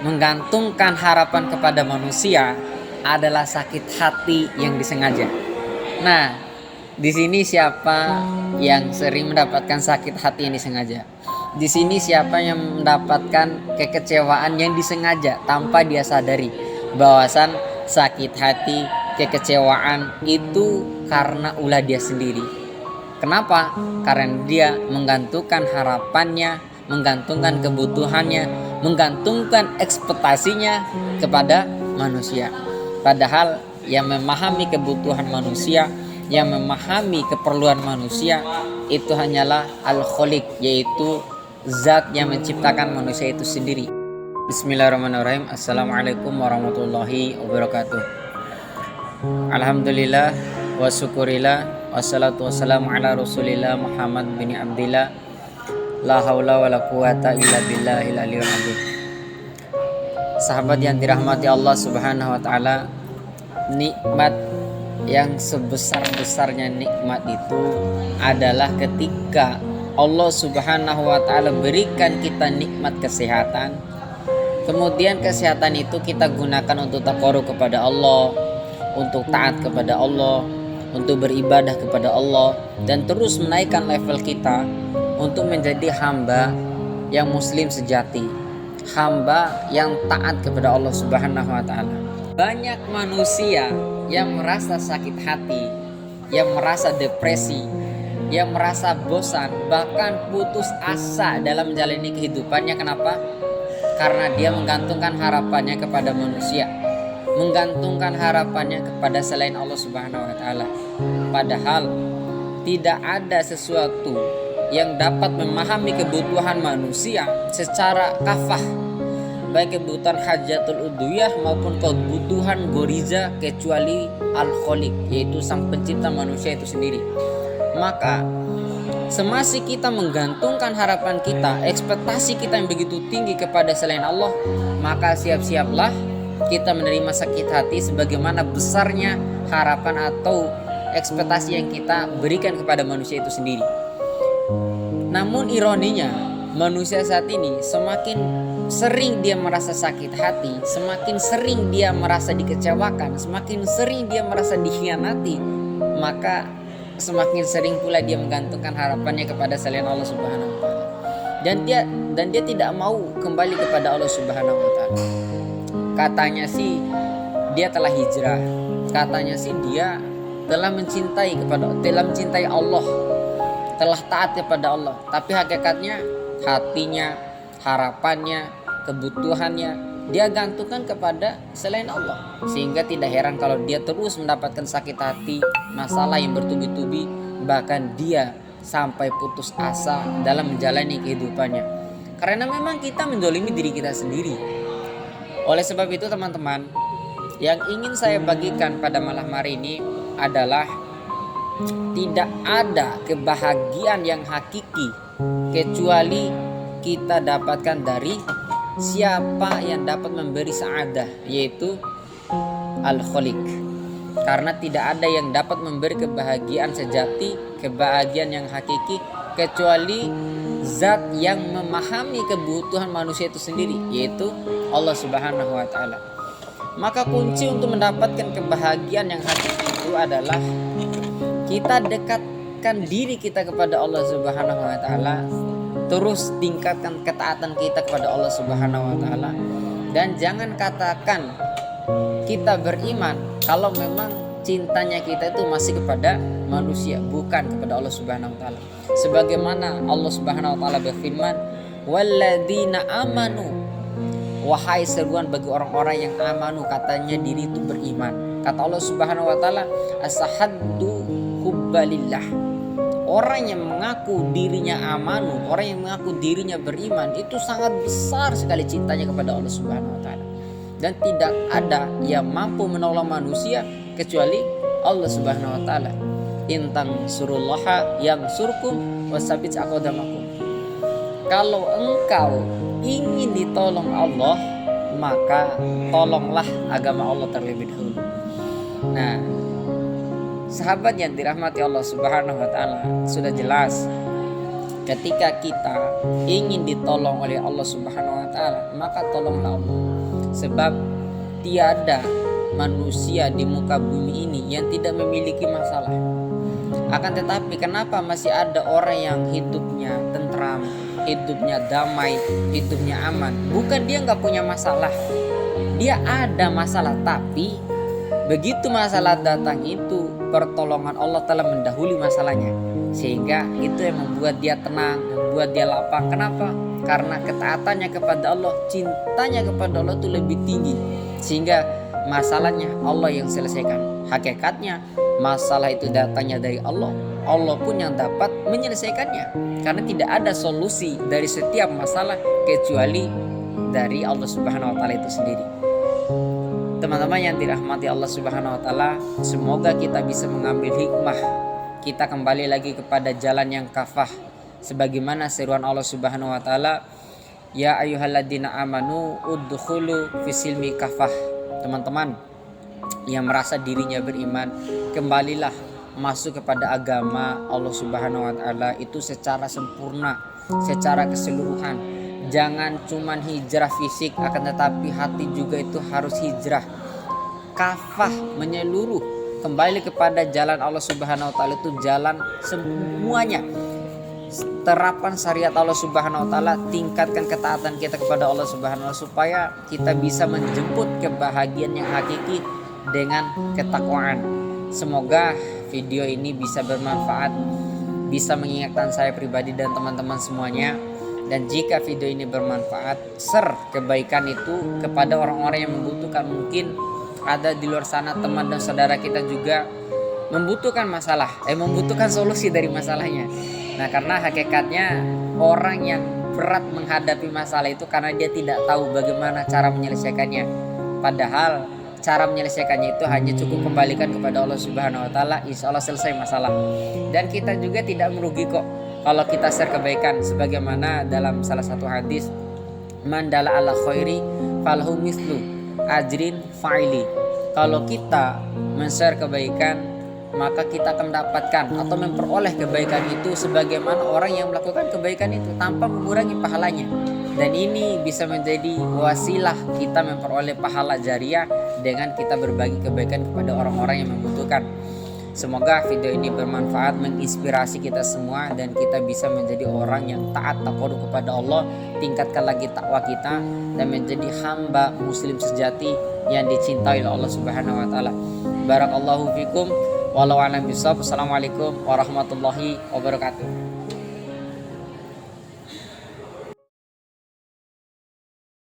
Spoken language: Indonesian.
menggantungkan harapan kepada manusia adalah sakit hati yang disengaja. Nah, di sini siapa yang sering mendapatkan sakit hati yang disengaja? Di sini siapa yang mendapatkan kekecewaan yang disengaja tanpa dia sadari bahwasan sakit hati, kekecewaan itu karena ulah dia sendiri. Kenapa? Karena dia menggantungkan harapannya, menggantungkan kebutuhannya, menggantungkan ekspektasinya kepada manusia. Padahal yang memahami kebutuhan manusia, yang memahami keperluan manusia itu hanyalah Al-Khaliq, yaitu zat yang menciptakan manusia itu sendiri. Bismillahirrahmanirrahim. Assalamualaikum warahmatullahi wabarakatuh. Alhamdulillah wa syukurillah wassalatu wassalamu ala rasulillah Muhammad bin Abdillah. La haula wa la quwata illa billahil aliyil azim. Sahabat yang dirahmati Allah Subhanahu wa taala, nikmat yang sebesar-besarnya nikmat itu adalah ketika Allah Subhanahu wa taala berikan kita nikmat kesehatan. Kemudian kesehatan itu kita gunakan untuk taqarrub kepada Allah, untuk taat kepada Allah, untuk beribadah kepada Allah, dan terus menaikkan level kita untuk menjadi hamba yang muslim sejati, hamba yang taat kepada Allah Subhanahu wa taala. Banyak manusia yang merasa sakit hati, yang merasa depresi, yang merasa bosan, bahkan putus asa dalam menjalani kehidupannya. Kenapa? Karena dia menggantungkan harapannya kepada manusia, menggantungkan harapannya kepada selain Allah Subhanahu wa taala. Padahal tidak ada sesuatu yang dapat memahami kebutuhan manusia secara kafah, baik kebutuhan hajatul udhiyah maupun kebutuhan goriza, kecuali Al-Khaliq, yaitu sang pencipta manusia itu sendiri. Maka semasih kita menggantungkan harapan kita, ekspektasi kita yang begitu tinggi kepada selain Allah, maka siap-siaplah kita menerima sakit hati sebagaimana besarnya harapan atau ekspektasi yang kita berikan kepada manusia itu sendiri. Namun ironinya, manusia saat ini semakin sering dia merasa sakit hati, semakin sering dia merasa dikecewakan, semakin sering dia merasa dikhianati, maka semakin sering pula dia menggantungkan harapannya kepada selain Allah Subhanahu wa taala. Dan dia tidak mau kembali kepada Allah Subhanahu wa taala. Katanya sih dia telah hijrah, katanya sih dia telah mencintai Allah, telah taat kepada Allah, tapi hakikatnya hatinya, harapannya, kebutuhannya dia gantungkan kepada selain Allah. Sehingga tidak heran kalau dia terus mendapatkan sakit hati, masalah yang bertubi-tubi, bahkan dia sampai putus asa dalam menjalani kehidupannya. Karena memang kita menzalimi diri kita sendiri. Oleh sebab itu teman-teman, yang ingin saya bagikan pada malam hari ini adalah tidak ada kebahagiaan yang hakiki kecuali kita dapatkan dari siapa yang dapat memberi sa'adah, yaitu Al-Khaliq. Karena tidak ada yang dapat memberi kebahagiaan sejati, kebahagiaan yang hakiki, kecuali zat yang memahami kebutuhan manusia itu sendiri, yaitu Allah Subhanahu wa taala. Maka kunci untuk mendapatkan kebahagiaan yang hakiki itu adalah kita dekatkan diri kita kepada Allah Subhanahu wa taala, terus tingkatkan ketaatan kita kepada Allah Subhanahu wa taala, dan jangan katakan kita beriman kalau memang cintanya kita itu masih kepada manusia, bukan kepada Allah Subhanahu wa taala. Sebagaimana Allah Subhanahu wa taala berfirman, "Walladzina amanu", wahai seruan bagi orang-orang yang amanu, katanya diri itu beriman. Kata Allah Subhanahu wa taala, "Asahaddu hubbalillah", orang yang mengaku dirinya amanu, orang yang mengaku dirinya beriman, itu sangat besar sekali cintanya kepada Allah Subhanahu wa taala. Dan tidak ada yang mampu menolong manusia kecuali Allah Subhanahu wa taala. Intang surullaha yang surkum wasabit aqdamakum. Kalau engkau ingin ditolong Allah, maka tolonglah agama Allah terlebih dahulu. Nah, sahabat yang dirahmati Allah Subhanahu wa taala, sudah jelas ketika kita ingin ditolong oleh Allah Subhanahu wa taala, maka tolonglah Allah. Sebab tiada manusia di muka bumi ini yang tidak memiliki masalah. Akan tetapi kenapa masih ada orang yang hidupnya tentram, hidupnya damai, hidupnya aman? Bukan dia nggak punya masalah, dia ada masalah, tapi begitu masalah datang itu pertolongan Allah telah mendahului masalahnya, sehingga itu yang membuat dia tenang, membuat dia lapang. Kenapa? Karena ketaatannya kepada Allah, cintanya kepada Allah itu lebih tinggi, sehingga masalahnya Allah yang selesaikan. Hakikatnya masalah itu datangnya dari Allah, Allah pun yang dapat menyelesaikannya, karena tidak ada solusi dari setiap masalah kecuali dari Allah Subhanahu wa taala itu sendiri. Teman-teman yang dirahmati Allah Subhanahu wa taala, semoga kita bisa mengambil hikmah. Kita kembali lagi kepada jalan yang kafah, sebagaimana seruan Allah Subhanahu wa taala, ya ayyuhalladzina amanu udkhulu fisilmi kafah. Teman-teman yang merasa dirinya beriman, kembalilah masuk kepada agama Allah Subhanahu wa taala itu secara sempurna, secara keseluruhan. Jangan cuman hijrah fisik, akan tetapi hati juga itu harus hijrah kafah, menyeluruh, kembali kepada jalan Allah Subhanahu wa taala itu jalan semuanya. Terapan syariat Allah Subhanahu wa taala, tingkatkan ketaatan kita kepada Allah Subhanahu wa taala supaya kita bisa menjemput kebahagiaan yang hakiki dengan ketakwaan. Semoga video ini bisa bermanfaat, bisa mengingatkan saya pribadi dan teman-teman semuanya. Dan jika video ini bermanfaat, share kebaikan itu kepada orang-orang yang membutuhkan. Mungkin ada di luar sana teman dan saudara kita juga membutuhkan membutuhkan solusi dari masalahnya. Nah, karena hakikatnya orang yang berat menghadapi masalah itu karena dia tidak tahu bagaimana cara menyelesaikannya. Padahal cara menyelesaikannya itu hanya cukup kembalikan kepada Allah Subhanahu wa taala, insya Allah selesai masalah. Dan kita juga tidak merugi kok kalau kita share kebaikan, sebagaimana dalam salah satu hadis, man dalla ala khairi falahu mislu ajrin fa'ili. Kalau kita men-share kebaikan, maka kita akan mendapatkan atau memperoleh kebaikan itu sebagaimana orang yang melakukan kebaikan itu tanpa mengurangi pahalanya. Dan ini bisa menjadi wasilah kita memperoleh pahala jariah dengan kita berbagi kebaikan kepada orang-orang yang membutuhkan. Semoga video ini bermanfaat, menginspirasi kita semua, dan kita bisa menjadi orang yang taat takwadu kepada Allah, tingkatkan lagi takwa kita, dan menjadi hamba muslim sejati yang dicintai oleh Allah Subhanahu wa taala. Barakallahu fikum. Wallahu a'lam bishawab. Assalamualaikum warahmatullahi wabarakatuh.